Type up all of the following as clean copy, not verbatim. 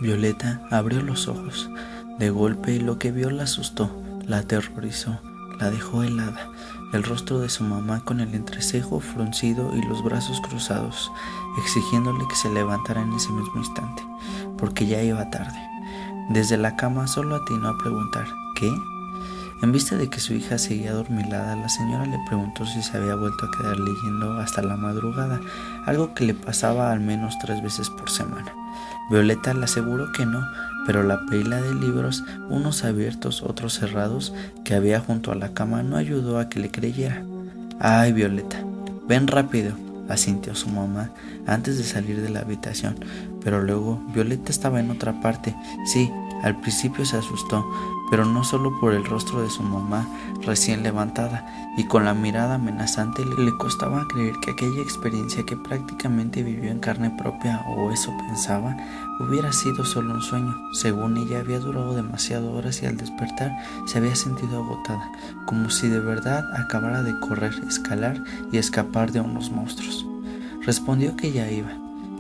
Violeta abrió los ojos de golpe y lo que vio la asustó, la aterrorizó, la dejó helada. El rostro de su mamá con el entrecejo fruncido y los brazos cruzados, exigiéndole que se levantara en ese mismo instante, porque ya iba tarde. Desde la cama solo atinó a preguntar ¿qué? En vista de que su hija seguía adormilada, la señora le preguntó si se había vuelto a quedar leyendo hasta la madrugada, algo que le pasaba al menos 3 veces por semana. Violeta le aseguró que no, pero la pila de libros, unos abiertos, otros cerrados, que había junto a la cama no ayudó a que le creyera. «Ay, Violeta, ven rápido», asintió su mamá antes de salir de la habitación, pero luego Violeta estaba en otra parte. Sí, al principio se asustó, pero no solo por el rostro de su mamá recién levantada, y con la mirada amenazante le costaba creer que aquella experiencia que prácticamente vivió en carne propia, o eso pensaba, hubiera sido solo un sueño. Según ella había durado demasiadas horas y al despertar se había sentido agotada, como si de verdad acabara de correr, escalar y escapar de unos monstruos. Respondió que ya iba,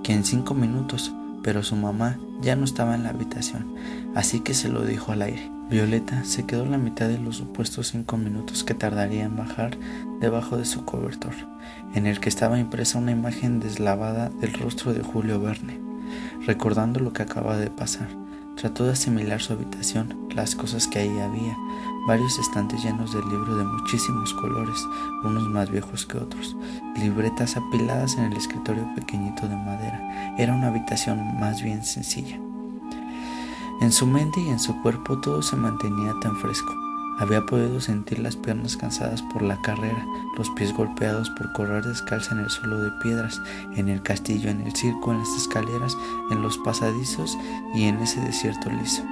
que en 5 minutos, pero su mamá ya no estaba en la habitación, así que se lo dijo al aire. Violeta se quedó la mitad de los supuestos 5 minutos que tardaría en bajar debajo de su cobertor, en el que estaba impresa una imagen deslavada del rostro de Julio Verne. Recordando lo que acaba de pasar, trató de asimilar su habitación, las cosas que ahí había, varios estantes llenos de libros de muchísimos colores, unos más viejos que otros, libretas apiladas en el escritorio pequeñito de madera. Era una habitación más bien sencilla. En su mente y en su cuerpo todo se mantenía tan fresco. Había podido sentir las piernas cansadas por la carrera, los pies golpeados por correr descalza en el suelo de piedras, en el castillo, en el circo, en las escaleras, en los pasadizos y en ese desierto liso.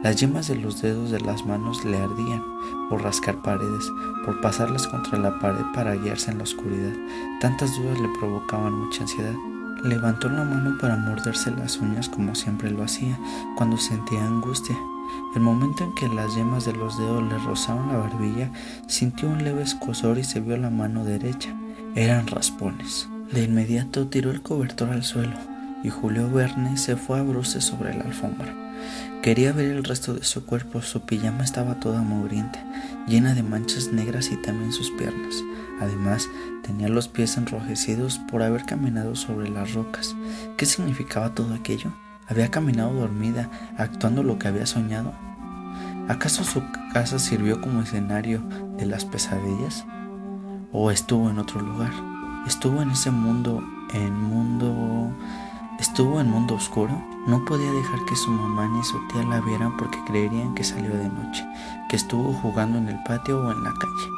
Las yemas de los dedos de las manos le ardían por rascar paredes, por pasarlas contra la pared para guiarse en la oscuridad. Tantas dudas le provocaban mucha ansiedad. Levantó la mano para morderse las uñas como siempre lo hacía cuando sentía angustia. El momento en que las yemas de los dedos le rozaron la barbilla, sintió un leve escozor y se vio la mano derecha. Eran raspones. De inmediato tiró el cobertor al suelo y Julio Verne se fue a bruces sobre la alfombra. Quería ver el resto de su cuerpo. Su pijama estaba toda mugrienta, llena de manchas negras, y también sus piernas. Además, tenía los pies enrojecidos por haber caminado sobre las rocas. ¿Qué significaba todo aquello? ¿Había caminado dormida, actuando lo que había soñado? ¿Acaso su casa sirvió como escenario de las pesadillas? ¿O estuvo en otro lugar? ¿Estuvo en ese mundo oscuro? No podía dejar que su mamá ni su tía la vieran porque creerían que salió de noche, que estuvo jugando en el patio o en la calle.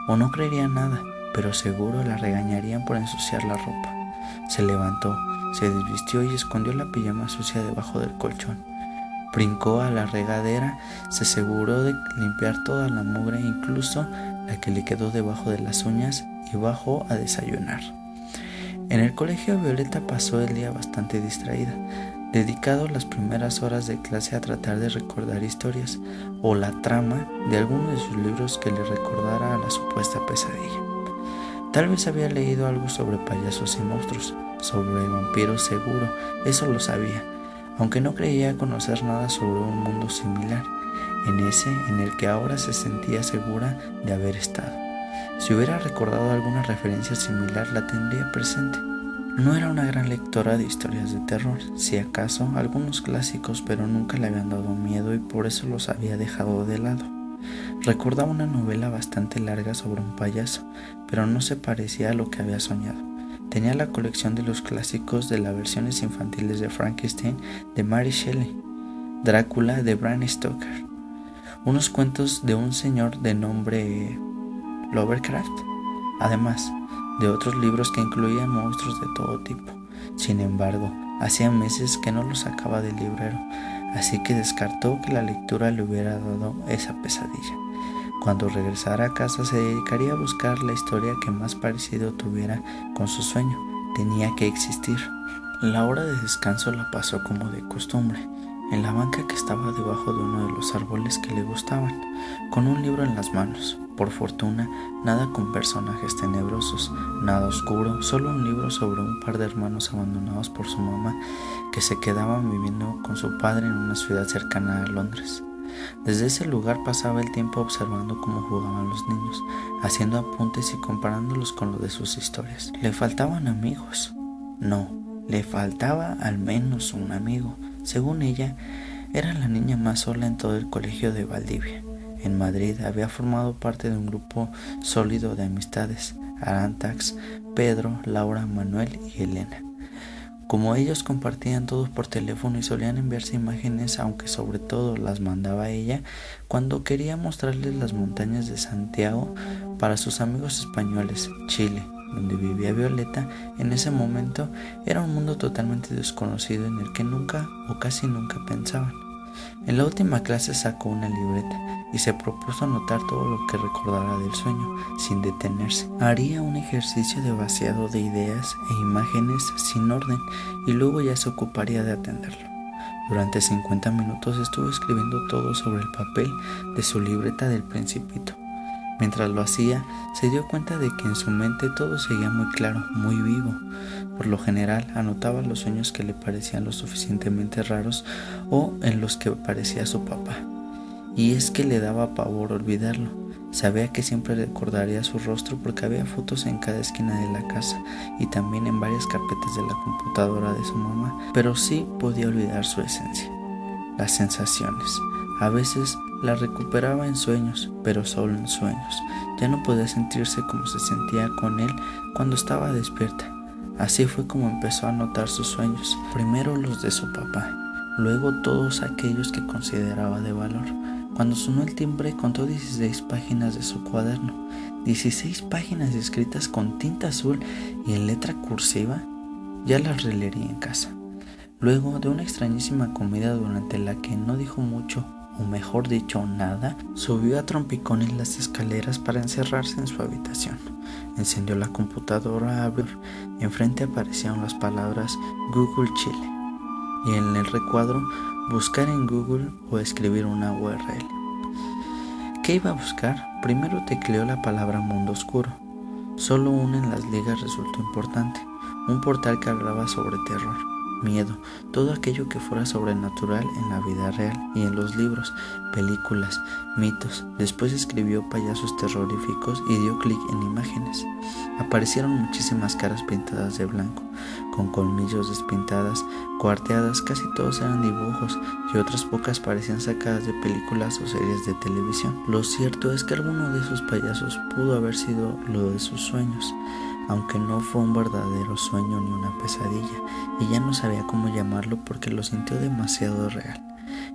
O no creerían nada, pero seguro la regañarían por ensuciar la ropa. Se levantó, se desvistió y escondió la pijama sucia debajo del colchón. Brincó a la regadera, se aseguró de limpiar toda la mugre, incluso la que le quedó debajo de las uñas, y bajó a desayunar. En el colegio Violeta pasó el día bastante distraída, dedicado las primeras horas de clase a tratar de recordar historias o la trama de alguno de sus libros que le recordara a la supuesta pesadilla. Tal vez había leído algo sobre payasos y monstruos, sobre vampiros seguro, eso lo sabía, aunque no creía conocer nada sobre un mundo similar, en el que ahora se sentía segura de haber estado. Si hubiera recordado alguna referencia similar, la tendría presente. No era una gran lectora de historias de terror, si acaso algunos clásicos, pero nunca le habían dado miedo y por eso los había dejado de lado. Recordaba una novela bastante larga sobre un payaso, pero no se parecía a lo que había soñado. Tenía la colección de los clásicos de las versiones infantiles de Frankenstein de Mary Shelley, Drácula de Bram Stoker, unos cuentos de un señor de nombre Lovecraft, además de otros libros que incluían monstruos de todo tipo. Sin embargo, hacía meses que no los sacaba del librero, así que descartó que la lectura le hubiera dado esa pesadilla. Cuando regresara a casa se dedicaría a buscar la historia que más parecido tuviera con su sueño. Tenía que existir. La hora de descanso la pasó como de costumbre, en la banca que estaba debajo de uno de los árboles que le gustaban, con un libro en las manos. Por fortuna, nada con personajes tenebrosos, nada oscuro, solo un libro sobre un par de hermanos abandonados por su mamá que se quedaban viviendo con su padre en una ciudad cercana a Londres. Desde ese lugar pasaba el tiempo observando cómo jugaban los niños, haciendo apuntes y comparándolos con lo de sus historias. ¿Le faltaban amigos? No, le faltaba al menos un amigo. Según ella, era la niña más sola en todo el colegio de Valdivia. En Madrid había formado parte de un grupo sólido de amistades: Arantax, Pedro, Laura, Manuel y Elena. Como ellos compartían todo por teléfono y solían enviarse imágenes, aunque sobre todo las mandaba ella, cuando quería mostrarles las montañas de Santiago para sus amigos españoles, Chile, donde vivía Violeta, en ese momento era un mundo totalmente desconocido en el que nunca o casi nunca pensaban. En la última clase sacó una libreta y se propuso anotar todo lo que recordara del sueño, sin detenerse. Haría un ejercicio de vaciado de ideas e imágenes sin orden y luego ya se ocuparía de atenderlo. Durante 50 minutos estuvo escribiendo todo sobre el papel de su libreta del Principito. Mientras lo hacía, se dio cuenta de que en su mente todo seguía muy claro, muy vivo. Por lo general, anotaba los sueños que le parecían lo suficientemente raros o en los que parecía su papá. Y es que le daba pavor olvidarlo. Sabía que siempre recordaría su rostro porque había fotos en cada esquina de la casa y también en varias carpetas de la computadora de su mamá, pero sí podía olvidar su esencia. Las sensaciones. A veces la recuperaba en sueños, pero solo en sueños. Ya no podía sentirse como se sentía con él cuando estaba despierta. Así fue como empezó a anotar sus sueños, primero los de su papá, luego todos aquellos que consideraba de valor. Cuando sonó el timbre, contó 16 páginas de su cuaderno, 16 páginas escritas con tinta azul y en letra cursiva. Ya las releería en casa. Luego de una extrañísima comida durante la que no dijo mucho, o mejor dicho, nada, subió a trompicones las escaleras para encerrarse en su habitación. Encendió la computadora, abrió. Enfrente aparecieron las palabras Google Chile y en el recuadro buscar en Google o escribir una URL. ¿Qué iba a buscar? Primero tecleó la palabra mundo oscuro. Solo una en las ligas resultó importante: un portal que hablaba sobre terror, miedo, todo aquello que fuera sobrenatural en la vida real y en los libros, películas, mitos. Después escribió payasos terroríficos y dio clic en imágenes. Aparecieron muchísimas caras pintadas de blanco, con colmillos despintadas, cuarteadas. Casi todos eran dibujos y otras pocas parecían sacadas de películas o series de televisión. Lo cierto es que alguno de esos payasos pudo haber sido lo de sus sueños, aunque no fue un verdadero sueño ni una pesadilla, y ya no sabía cómo llamarlo porque lo sintió demasiado real.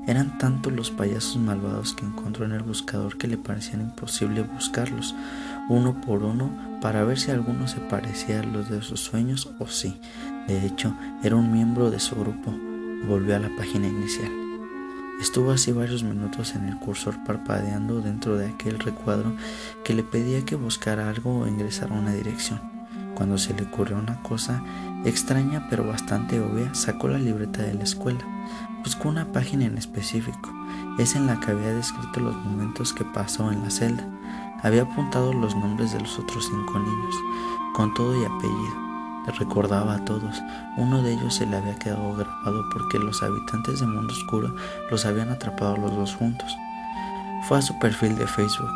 Eran tantos los payasos malvados que encontró en el buscador que le parecían imposible buscarlos uno por uno para ver si alguno se parecía a los de sus sueños o sí. De hecho, era un miembro de su grupo. Volvió a la página inicial. Estuvo así varios minutos en el cursor parpadeando dentro de aquel recuadro que le pedía que buscara algo o ingresara una dirección. Cuando se le ocurrió una cosa extraña pero bastante obvia, sacó la libreta de la escuela. Buscó una página en específico, esa en la que había descrito los momentos que pasó en la celda. Había apuntado los nombres de los otros 5 niños, con todo y apellido. Le recordaba a todos. Uno de ellos se le había quedado grabado porque los habitantes de Mundo Oscuro los habían atrapado los dos juntos. Fue a su perfil de Facebook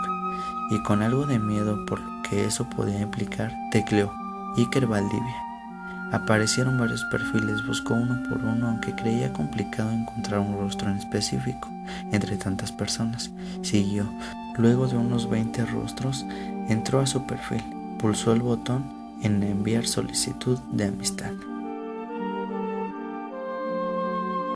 y, con algo de miedo por lo que eso podía implicar, tecleó Iker Valdivia. Aparecieron varios perfiles, buscó uno por uno, aunque creía complicado encontrar un rostro en específico entre tantas personas. Siguió. Luego de unos 20 rostros, entró a su perfil, pulsó el botón en enviar solicitud de amistad.